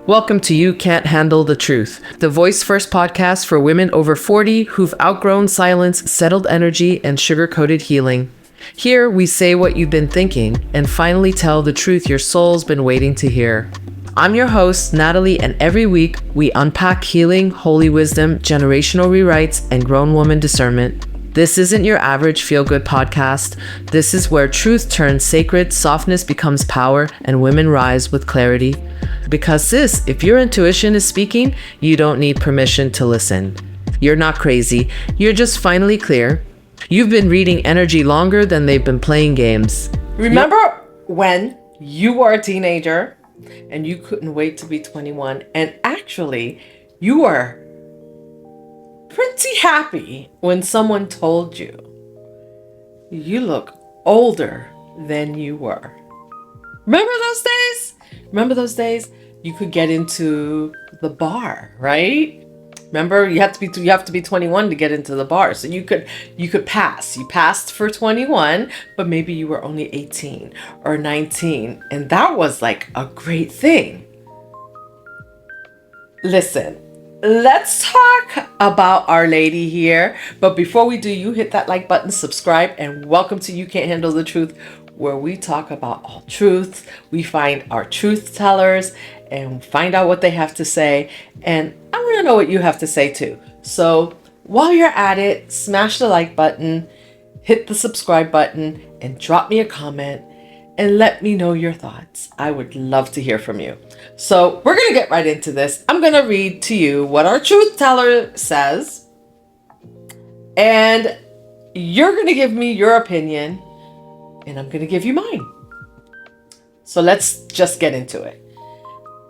Welcome to You Can't Handle the Truth, the voice first podcast for women over 40 who've outgrown silence, settled energy, and sugar coated healing. Here, we say what you've been thinking and finally tell the truth your soul's been waiting to hear. I'm your host, Natalie, and every week we unpack healing, holy wisdom, generational rewrites, and grown woman discernment. This isn't your average feel-good podcast. This is where truth turns sacred, softness becomes power, and women rise with clarity. Because sis, if your intuition is speaking, you don't need permission to listen. You're not crazy. You're just finally clear. You've been reading energy longer than they've been playing games. Remember when you were a teenager and you couldn't wait to be 21, and actually you were pretty happy when someone told you you look older than you were? Remember those days? Remember those days? You could get into the bar, right? Remember, you have to be 21 to get into the bar. So you could pass. You passed for 21, but maybe you were only 18 or 19, and that was like a great thing. Listen, let's talk about Our Lady here. But before we do, you hit that like button, subscribe, and welcome to You Can't Handle the Truth, where we talk about all truths. We find our truth tellers and find out what they have to say. And I want to know what you have to say too. So while you're at it, smash the like button, hit the subscribe button, and drop me a comment and let me know your thoughts. I would love to hear from you. So we're going to get right into this. I'm going to read to you what our truth teller says, and you're going to give me your opinion, and I'm going to give you mine. So let's just get into it.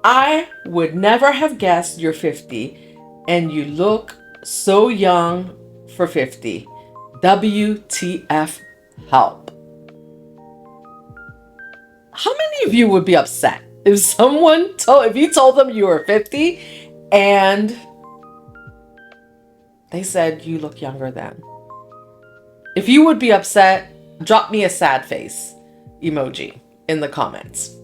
I would never have guessed you're 50 and you look so young for 50. WTF, help. How many of you would be upset if you told them you were 50 and they said you look younger than? If you would be upset, drop me a sad face emoji in the comments.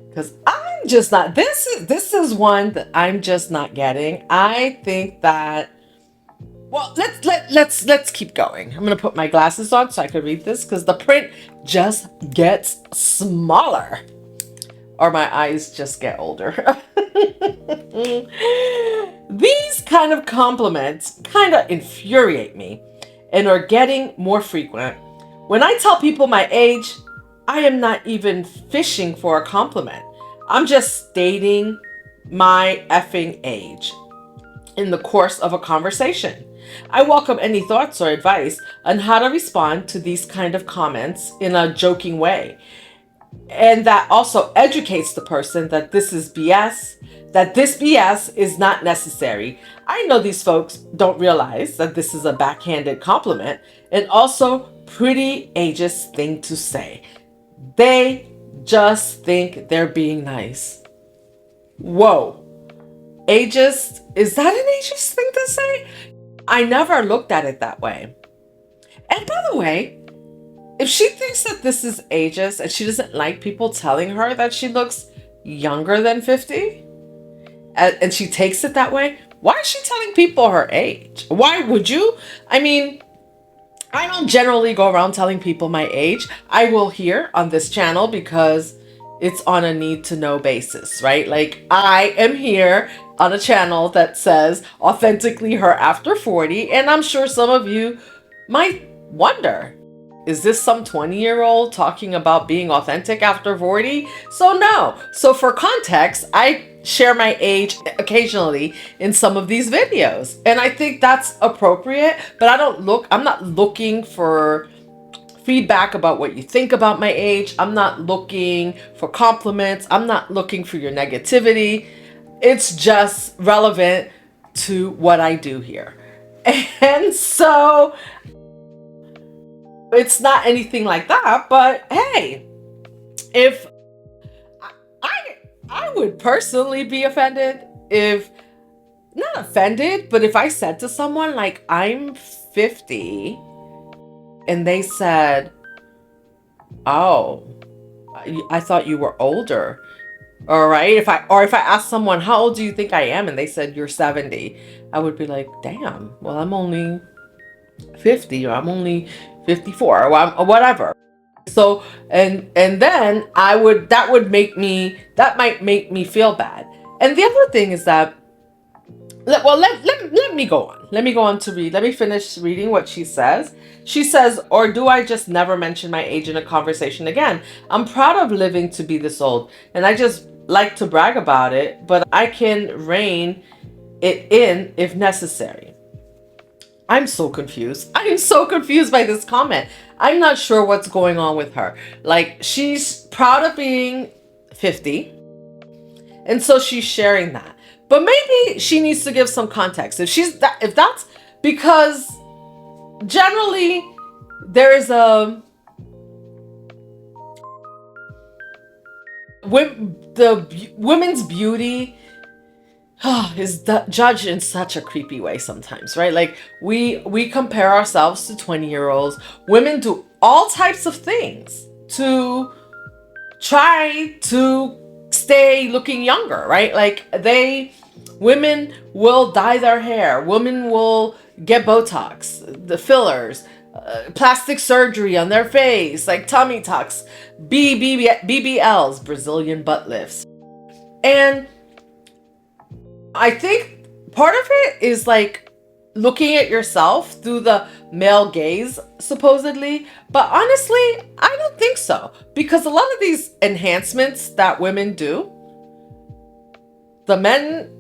Because I'm just not, this is one that I'm just not getting. I think that, well, let's keep going. I'm going to put my glasses on so I can read this, because the print just gets smaller, or my eyes just get older. These kind of compliments kind of infuriate me and are getting more frequent. When I tell people my age, I am not even fishing for a compliment. I'm just stating my effing age in the course of a conversation. I welcome any thoughts or advice on how to respond to these kind of comments in a joking way. And that also educates the person that this is BS, that this BS is not necessary. I know these folks don't realize that this is a backhanded compliment and also pretty ageist thing to say. They just think they're being nice. Whoa. Ageist? Is that an ageist thing to say? I never looked at it that way. And by the way, if she thinks that this is ageist and she doesn't like people telling her that she looks younger than 50, and she takes it that way, why is she telling people her age? Why would you? I mean, I don't generally go around telling people my age. I will here on this channel because it's on a need to know basis, right? Like, I am here on a channel that says authentically her after 40. And I'm sure some of you might wonder, is this some 20-year-old talking about being authentic after 40? So no. So for context, I share my age occasionally in some of these videos. And I think that's appropriate, but I'm not looking for feedback about what you think about my age. I'm not looking for compliments. I'm not looking for your negativity. It's just relevant to what I do here. And so it's not anything like that, but hey, if I would personally be offended, if not offended, but if I said to someone like, I'm 50 and they said, oh, I thought you were older. All right. If I ask someone, how old do you think I am? And they said, you're 70. I would be like, damn, well, I'm only 50, or I'm only 54, or whatever. So, and then that might make me feel bad. And the other thing is that, let me go on. Let me go on to read. Let me finish reading what she says. She says, or do I just never mention my age in a conversation again? I'm proud of living to be this old, and I just like to brag about it, but I can rein it in if necessary. I'm so confused. I am so confused by this comment. I'm not sure what's going on with her. Like, she's proud of being 50, and so she's sharing that. But maybe she needs to give some context. If that's because generally there is the women's beauty is judged in such a creepy way sometimes, right? Like, we compare ourselves to 20-year-olds. Women do all types of things to try to stay looking younger, right? Like, women will dye their hair, women will get Botox, the fillers, plastic surgery on their face, like tummy tucks, BBLs, Brazilian butt lifts. And I think part of it is like looking at yourself through the male gaze, supposedly. But honestly, I don't think so. Because a lot of these enhancements that women do, the men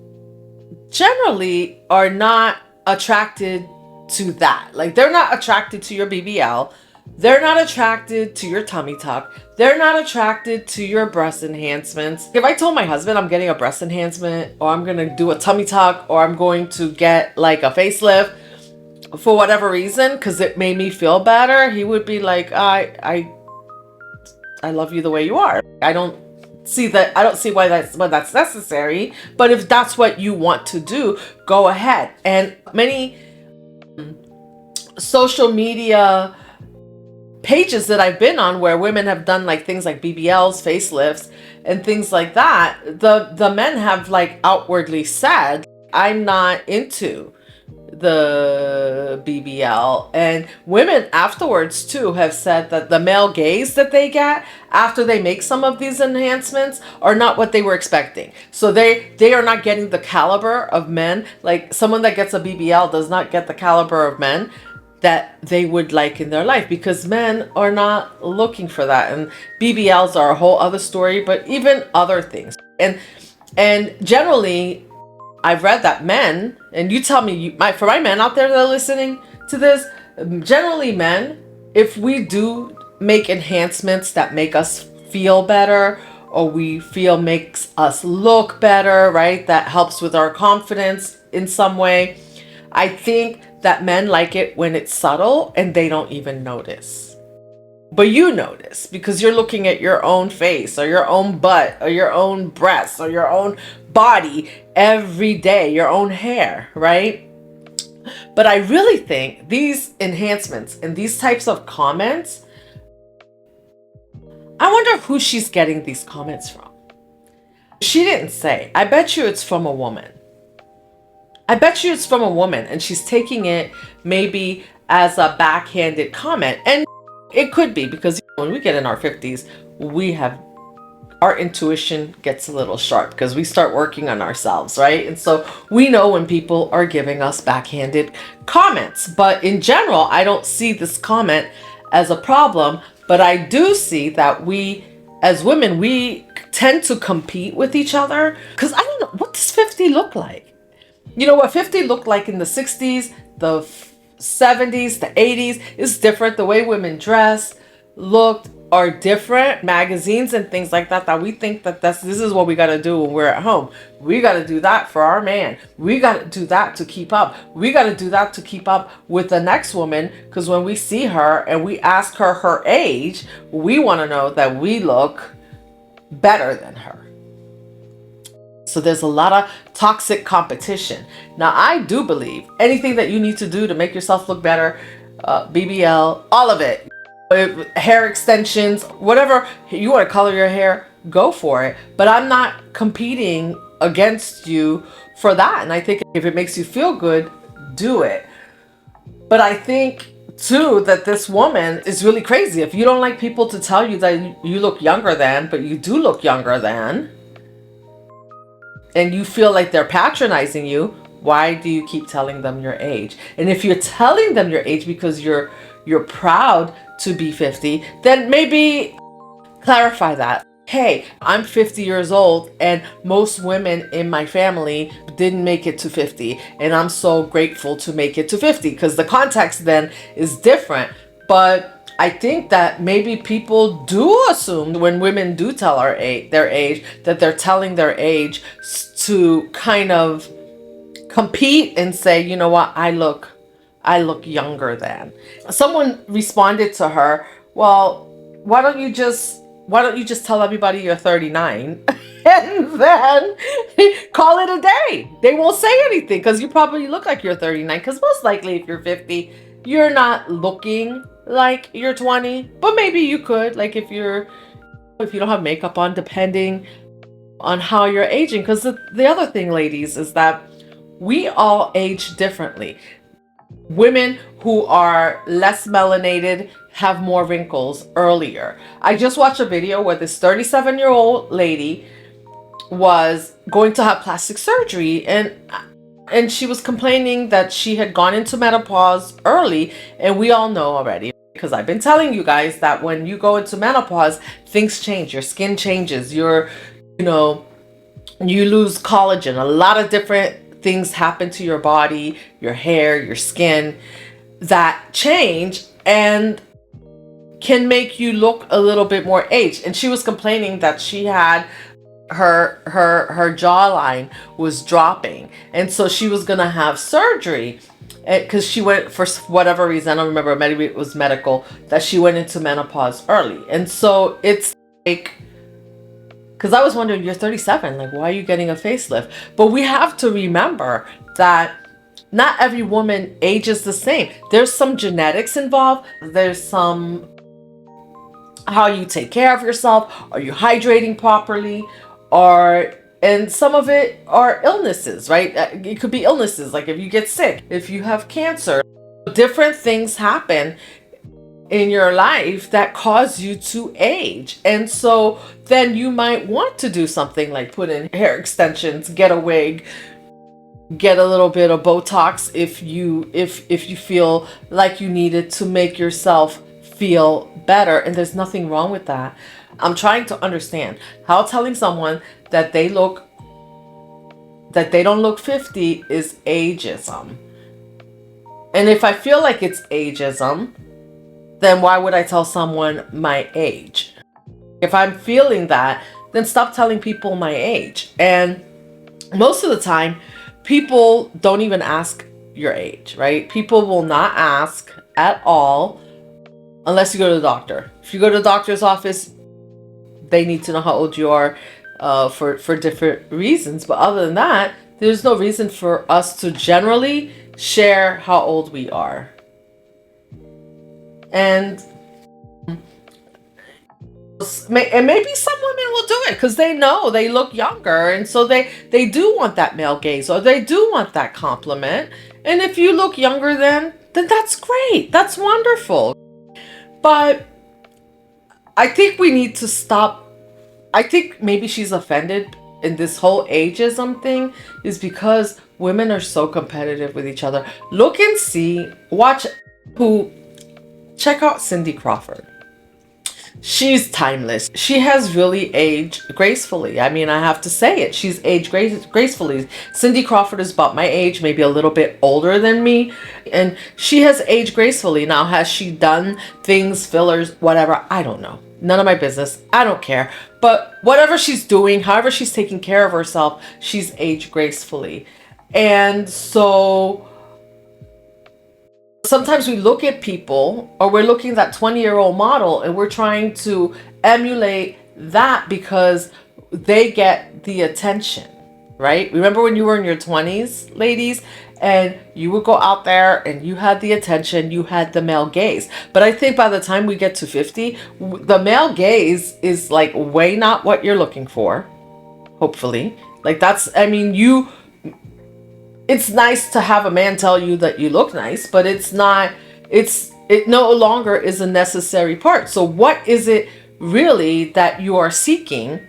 generally are not attracted to that. Like, they're not attracted to your BBL. They're not attracted to your tummy tuck. They're not attracted to your breast enhancements. If I told my husband I'm getting a breast enhancement, or I'm going to do a tummy tuck, or I'm going to get like a facelift for whatever reason, because it made me feel better, he would be like, I love you the way you are. I don't see why that's necessary. But if that's what you want to do, go ahead. And many social media pages that I've been on where women have done like things like BBLs, facelifts, and things like that, the men have like outwardly said, I'm not into the BBL. And women afterwards too have said that the male gaze that they get after they make some of these enhancements are not what they were expecting. So they are not getting the caliber of men. Like, someone that gets a BBL does not get the caliber of men that they would like in their life, because men are not looking for that. And BBLs are a whole other story, but even other things. And generally, I've read that men, and you tell me, for my men out there that are listening to this, generally men, if we do make enhancements that make us feel better, or we feel makes us look better, right? That helps with our confidence in some way. I think that men like it when it's subtle and they don't even notice. But you notice because you're looking at your own face, or your own butt, or your own breasts, or your own body every day, your own hair, right? But I really think these enhancements and these types of comments, I wonder who she's getting these comments from. She didn't say. I bet you it's from a woman. I bet you it's from a woman, and she's taking it maybe as a backhanded comment. And it could be, because when we get in our 50s, our intuition gets a little sharp because we start working on ourselves, right? And so we know when people are giving us backhanded comments. But in general, I don't see this comment as a problem, but I do see that we, as women, we tend to compete with each other. Because I don't know, what does 50 look like? You know, what 50 looked like in the 60s, the 70s, the 80s is different. The way women dress, looked, are different. Magazines and things like that we think that this is what we got to do when we're at home. We got to do that for our man. We got to do that to keep up. We got to do that to keep up with the next woman, because when we see her and we ask her her age, we want to know that we look better than her. So there's a lot of toxic competition. Now, I do believe anything that you need to do to make yourself look better, BBL, all of it, hair extensions, whatever you want to color your hair, go for it. But I'm not competing against you for that. And I think if it makes you feel good, do it. But I think too that this woman is really crazy. If you don't like people to tell you that you look younger than, but you do look younger than, and you feel like they're patronizing you, why do you keep telling them your age? And if you're telling them your age because you're proud to be 50, then maybe clarify that. Hey, I'm 50 years old and most women in my family didn't make it to 50, and I'm so grateful to make it to 50, because the context then is different. But I think that maybe people do assume when women do tell their age, that they're telling their age to kind of compete and say, you know what, I look younger than. Someone responded to her, well, why don't you just tell everybody you're 39 and then call it a day? They won't say anything because you probably look like you're 39, because most likely if you're 50, you're not looking like you're 20. But maybe you could, like if you don't have makeup on, depending on how you're aging. Because the other thing, ladies, is that we all age differently. Women who are less melanated have more wrinkles earlier. I just watched a video where this 37-year-old lady was going to have plastic surgery, and she was complaining that she had gone into menopause early. And we all know already, because I've been telling you guys, that when you go into menopause, things change. Your skin changes. You lose collagen. A lot of different things happen to your body, your hair, your skin, that change and can make you look a little bit more aged. And she was complaining that she had her jawline was dropping, and so she was gonna have surgery because she went, for whatever reason, I don't remember, maybe it was medical, that she went into menopause early. And so it's like, because I was wondering, you're 37, like, why are you getting a facelift? But we have to remember that not every woman ages the same. There's some genetics involved. There's some how you take care of yourself. Are you hydrating properly? And some of it are illnesses, right? It could be illnesses, like if you get sick, if you have cancer. Different things happen in your life that cause you to age. And so then you might want to do something like put in hair extensions, get a wig, get a little bit of Botox if you feel like you need it to make yourself feel better. And there's nothing wrong with that. I'm trying to understand how telling someone that they don't look 50 is ageism. And if I feel like it's ageism, then why would I tell someone my age? If I'm feeling that, then stop telling people my age. And most of the time, people don't even ask your age, right? People will not ask at all unless you go to the doctor. If you go to the doctor's office, they need to know how old you are for different reasons. But other than that, there's no reason for us to generally share how old we are. And maybe some women will do it because they know they look younger, and so they do want that male gaze, or they do want that compliment. And if you look younger then that's great. That's wonderful. But I think we need to stop. I think maybe she's offended in this whole ageism thing is because women are so competitive with each other. Look and see, check out Cindy Crawford. She's timeless. She has really aged gracefully. I mean, I have to say it. She's aged gracefully. Cindy Crawford is about my age, maybe a little bit older than me. And she has aged gracefully. Now, has she done things, fillers, whatever? I don't know. None of my business. I don't care. But whatever she's doing, however she's taking care of herself, she's aged gracefully. And so sometimes we look at people, or we're looking at that 20-year-old model, and we're trying to emulate that because they get the attention, right? Remember when you were in your 20s, ladies, and you would go out there and you had the attention, you had the male gaze. But I think by the time we get to 50, the male gaze is like way not what you're looking for, hopefully. Like that's, I mean, it's nice to have a man tell you that you look nice, but it no longer is a necessary part. So what is it really that you are seeking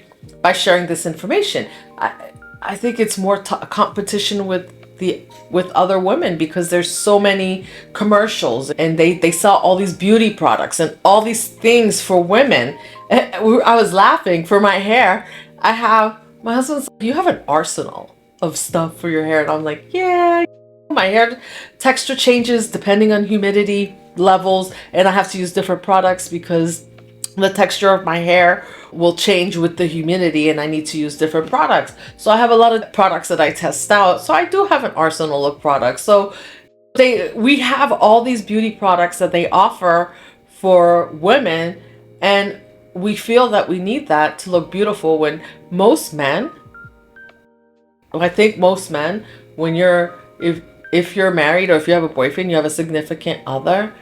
by sharing this information? I think it's more competition with other women, because there's so many commercials and they sell all these beauty products and all these things for women. I was laughing for my hair. My husband's like, you have an arsenal of stuff for your hair. And I'm like, yeah, my hair texture changes depending on humidity levels, and I have to use different products because the texture of my hair will change with the humidity, and I need to use different products. So I have a lot of products that I test out. So I do have an arsenal of products. So we have all these beauty products that they offer for women, and we feel that we need that to look beautiful, when I think most men, when if you're married or if you have a boyfriend, you have a significant other,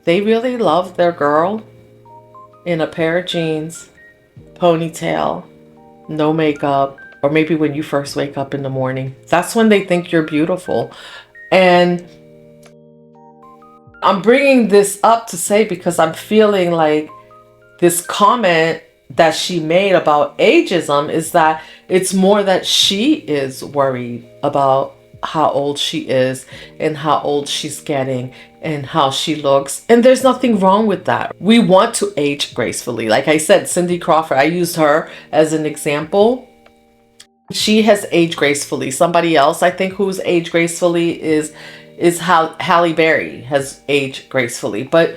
they really love their girl in a pair of jeans, ponytail, no makeup, or maybe when you first wake up in the morning. That's when they think you're beautiful. And I'm bringing this up to say, because I'm feeling like this comment that she made about ageism is that it's more that she is worried about how old she is and how old she's getting and how she looks. And there's nothing wrong with that. We want to age gracefully. Like I said, Cindy Crawford, I used her as an example. She has aged gracefully. Somebody else I think who's aged gracefully is Halle Berry has aged gracefully. But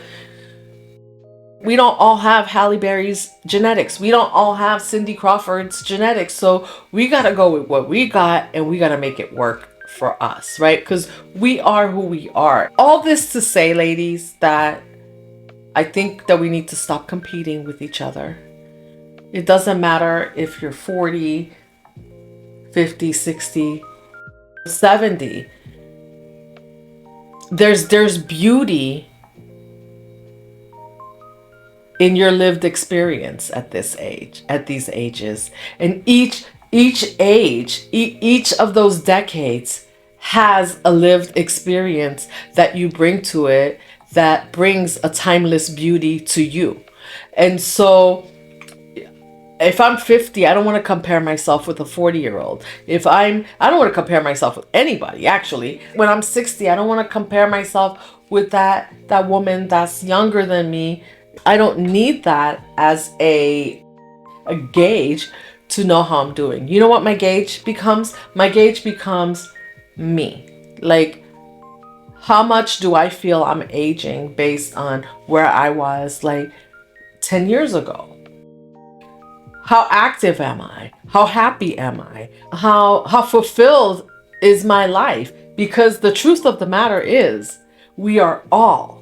we don't all have Halle Berry's genetics. We don't all have Cindy Crawford's genetics. So we got to go with what we got, and we got to make it work for us, right? Because we are who we are. All this to say, ladies, that I think that we need to stop competing with each other. It doesn't matter if you're 40, 50, 60, 70. There's beauty in your lived experience at this age, at these ages. And each age, each of those decades has a lived experience that you bring to it that brings a timeless beauty to you. And so if I'm 50, I don't want to compare myself with a 40-year-old. I don't want to compare myself with anybody, actually. When I'm 60, I don't want to compare myself with that woman that's younger than me. I don't need that as a gauge to know how I'm doing. You know what my gauge becomes? My gauge becomes me. Like, how much do I feel I'm aging based on where I was like 10 years ago? How active am I? How happy am I? How fulfilled is my life? Because the truth of the matter is, we're all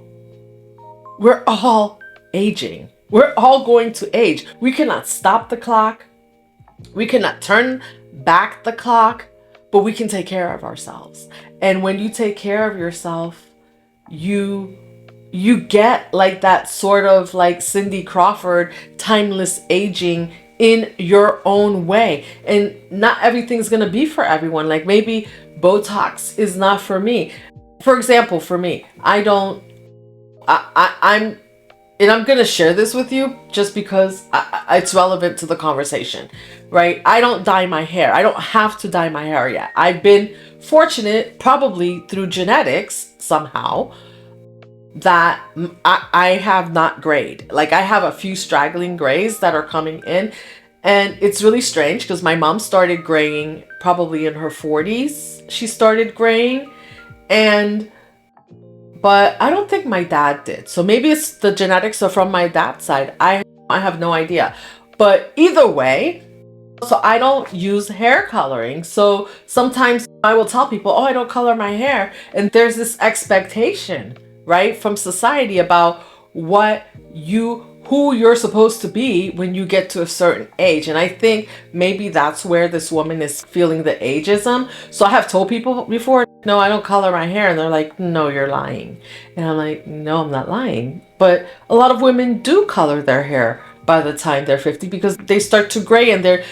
aging. We're all going to age. We cannot stop the clock. We cannot turn back the clock, but we can take care of ourselves. And when you take care of yourself, you get like that sort of like Cindy Crawford timeless aging in your own way. And not everything's going to be for everyone. Like maybe Botox is not for me. For example, for me, I'm going to share this with you just because it's relevant to the conversation, right? I don't dye my hair. I don't have to dye my hair yet. I've been fortunate, probably through genetics somehow, that I have not grayed. Like I have a few straggling grays that are coming in, and it's really strange because my mom started graying probably in her 40s. She started graying, but I don't think my dad did. So maybe it's the genetics are from my dad's side. I have no idea. But either way, so I don't use hair coloring. So sometimes I will tell people, oh, I don't color my hair. And there's this expectation, right, from society about who you're supposed to be when you get to a certain age. And I think maybe that's where this woman is feeling the ageism. So I have told people before, no, I don't color my hair. And they're like, no, you're lying. And I'm like, no, I'm not lying. But a lot of women do color their hair by the time they're 50 because they start to gray and they're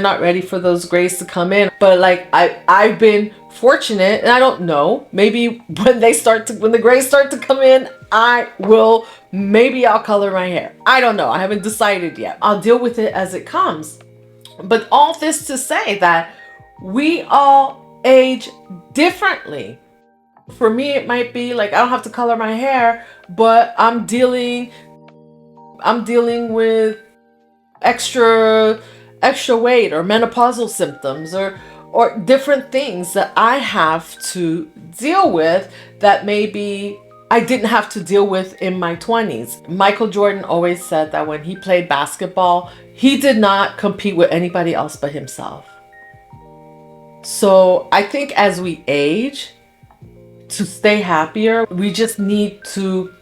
not ready for those grays to come in. But like I've been fortunate, and I don't know, maybe when the grays start to come in, maybe I'll color my hair. I don't know. I haven't decided yet. I'll deal with it as it comes. But all this to say that we all age differently. For me, it might be like I don't have to color my hair, but I'm dealing with extra weight or menopausal symptoms or different things that I have to deal with that maybe I didn't have to deal with in my 20s. Michael Jordan always said that when he played basketball, he did not compete with anybody else but himself. So I think as we age, to stay happier, we just need to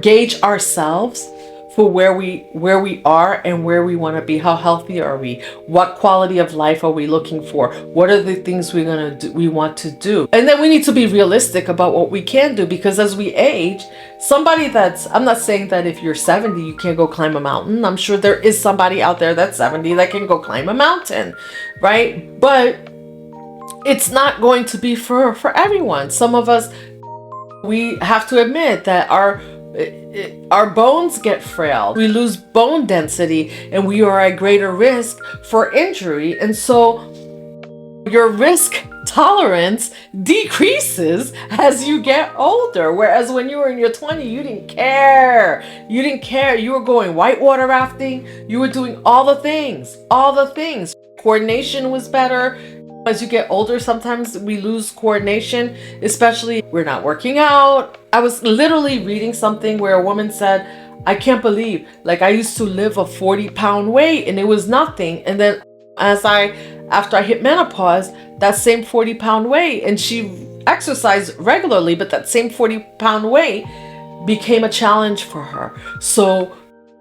gauge ourselves for where we are and where we want to be. How healthy are we? What quality of life are we looking for? What are the things we want to do? And then we need to be realistic about what we can do, because as we age, I'm not saying that if you're 70 you can't go climb a mountain. I'm sure there is somebody out there that's 70 that can go climb a mountain, right? But it's not going to be for everyone. Some of us, we have to admit that our bones get frail. We lose bone density and we are at greater risk for injury. And so your risk tolerance decreases as you get older. Whereas when you were in your 20s, you didn't care. You didn't care. You were going whitewater rafting. You were doing all the things. Coordination was better. As you get older, sometimes we lose coordination, especially we're not working out. I was literally reading something where a woman said, I can't believe, like, I used to live a 40-pound weight and it was nothing. And then after I hit menopause, that same 40-pound weight, and she exercised regularly, but that same 40-pound weight became a challenge for her. So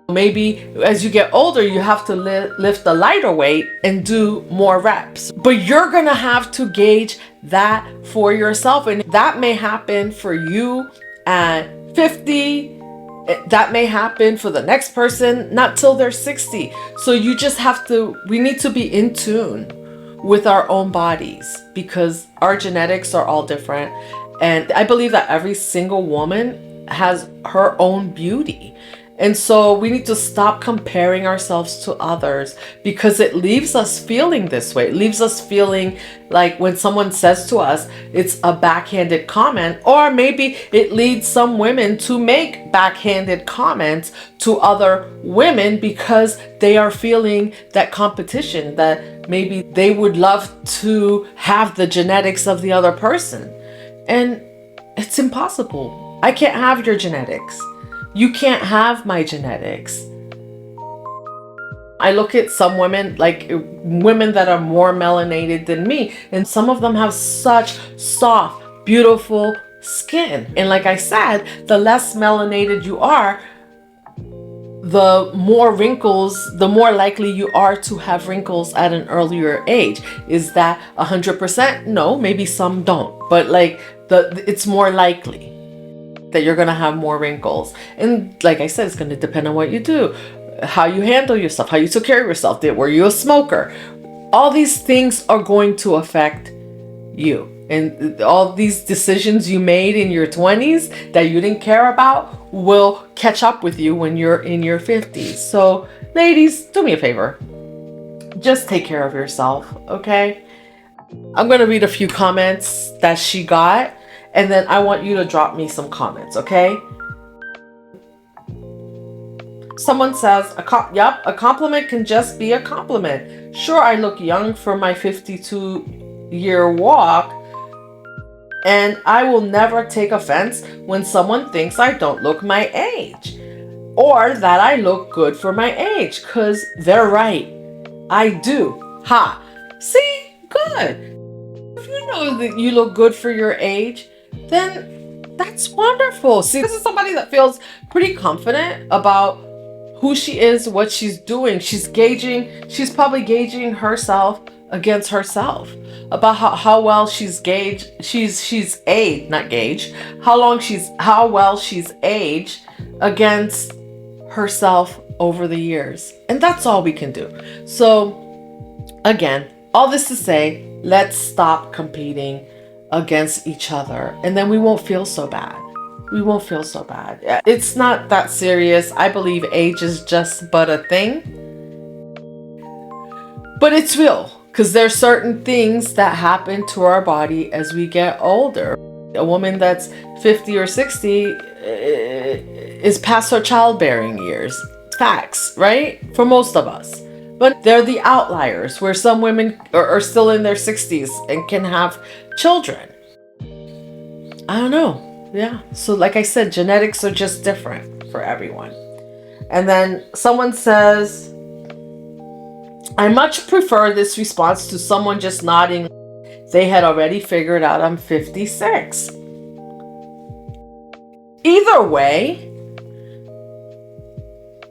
maybe as you get older, you have to lift a lighter weight and do more reps. But you're going to have to gauge that for yourself. And that may happen for you at 50. That may happen for the next person, not till they're 60. So we need to be in tune with our own bodies, because our genetics are all different. And I believe that every single woman has her own beauty. And so we need to stop comparing ourselves to others, because it leaves us feeling this way. It leaves us feeling like when someone says to us, it's a backhanded comment, or maybe it leads some women to make backhanded comments to other women because they are feeling that competition, that maybe they would love to have the genetics of the other person. And it's impossible. I can't have your genetics. You can't have my genetics. I look at some women, like women that are more melanated than me, and some of them have such soft, beautiful skin. And like I said, the less melanated you are, the more likely you are to have wrinkles at an earlier age. Is that 100%? No, maybe some don't, but it's more likely that you're going to have more wrinkles. And like I said, it's going to depend on what you do, how you handle yourself, how you took care of yourself. Were you a smoker? All these things are going to affect you. And all these decisions you made in your 20s that you didn't care about will catch up with you when you're in your 50s. So ladies, do me a favor. Just take care of yourself, okay? I'm going to read a few comments that she got, and then I want you to drop me some comments, okay? Someone says, a compliment can just be a compliment. Sure, I look young for my 52-year walk, and I will never take offense when someone thinks I don't look my age, or that I look good for my age, because they're right. I do. Ha! See? Good. If you know that you look good for your age, then that's wonderful. See, this is somebody that feels pretty confident about who she is, what she's doing. She's probably gauging herself against herself, about how well she's aged, not gauge, how well she's aged against herself over the years. And that's all we can do. So again, all this to say, let's stop competing against each other, and then we won't feel so bad. We won't feel so bad. It's not that serious. I believe age is just but a thing. But it's real, because there's certain things that happen to our body as we get older. A woman that's 50 or 60 is past her childbearing years. Facts, right? For most of us. But they're the outliers, where some women are still in their 60s and can have children. I don't know. Yeah. So like I said, genetics are just different for everyone. And then someone says, I much prefer this response to someone just nodding. They had already figured out I'm 56. Either way,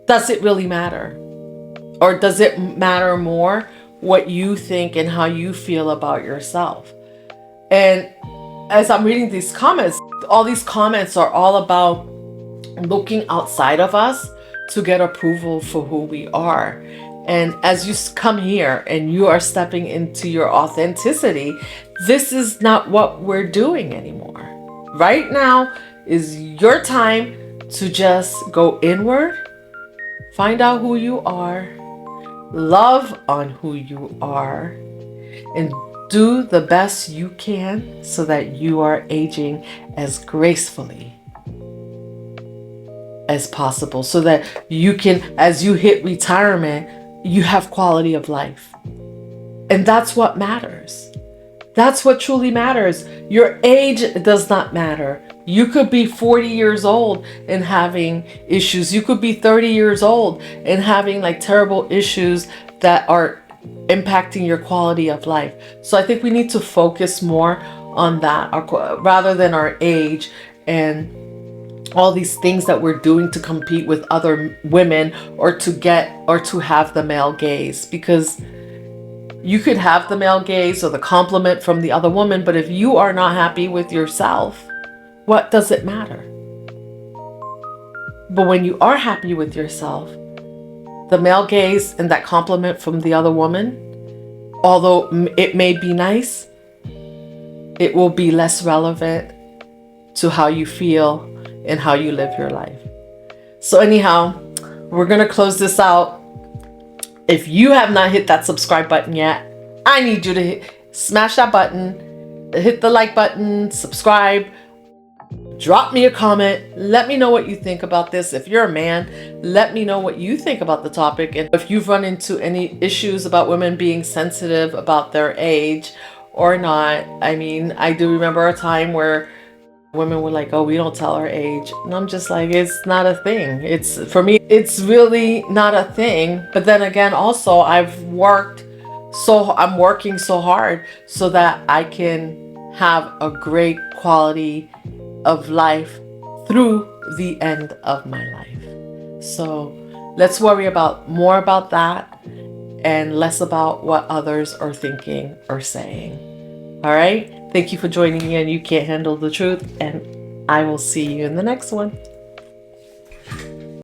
does it really matter? Or does it matter more what you think and how you feel about yourself? And as I'm reading these comments, all these comments are all about looking outside of us to get approval for who we are. And as you come here and you are stepping into your authenticity, this is not what we're doing anymore. Right now is your time to just go inward, find out who you are, love on who you are, and do the best you can so that you are aging as gracefully as possible, so that you can, as you hit retirement, you have quality of life. And that's what matters. That's what truly matters. Your age does not matter. You could be 40 years old and having issues. You could be 30 years old and having like terrible issues that are impacting your quality of life. So I think we need to focus more on that rather than our age and all these things that we're doing to compete with other women or to have the male gaze. Because you could have the male gaze or the compliment from the other woman, but if you are not happy with yourself, what does it matter? But when you are happy with yourself, the male gaze and that compliment from the other woman, although it may be nice, it will be less relevant to how you feel and how you live your life. So anyhow, we're going to close this out. If you have not hit that subscribe button yet, I need you to smash that button, hit the like button, subscribe, drop me a comment. Let me know what you think about this. If you're a man, let me know what you think about the topic. And if you've run into any issues about women being sensitive about their age or not. I mean, I do remember a time where women were like, oh, we don't tell our age. And I'm just like, it's not a thing. For me, it's really not a thing. But then again, also I'm working so hard so that I can have a great quality of life through the end of my life. So let's worry more about that and less about what others are thinking or saying. All right. Thank you for joining me on You Can't Handle the Truth, and I will see you in the next one.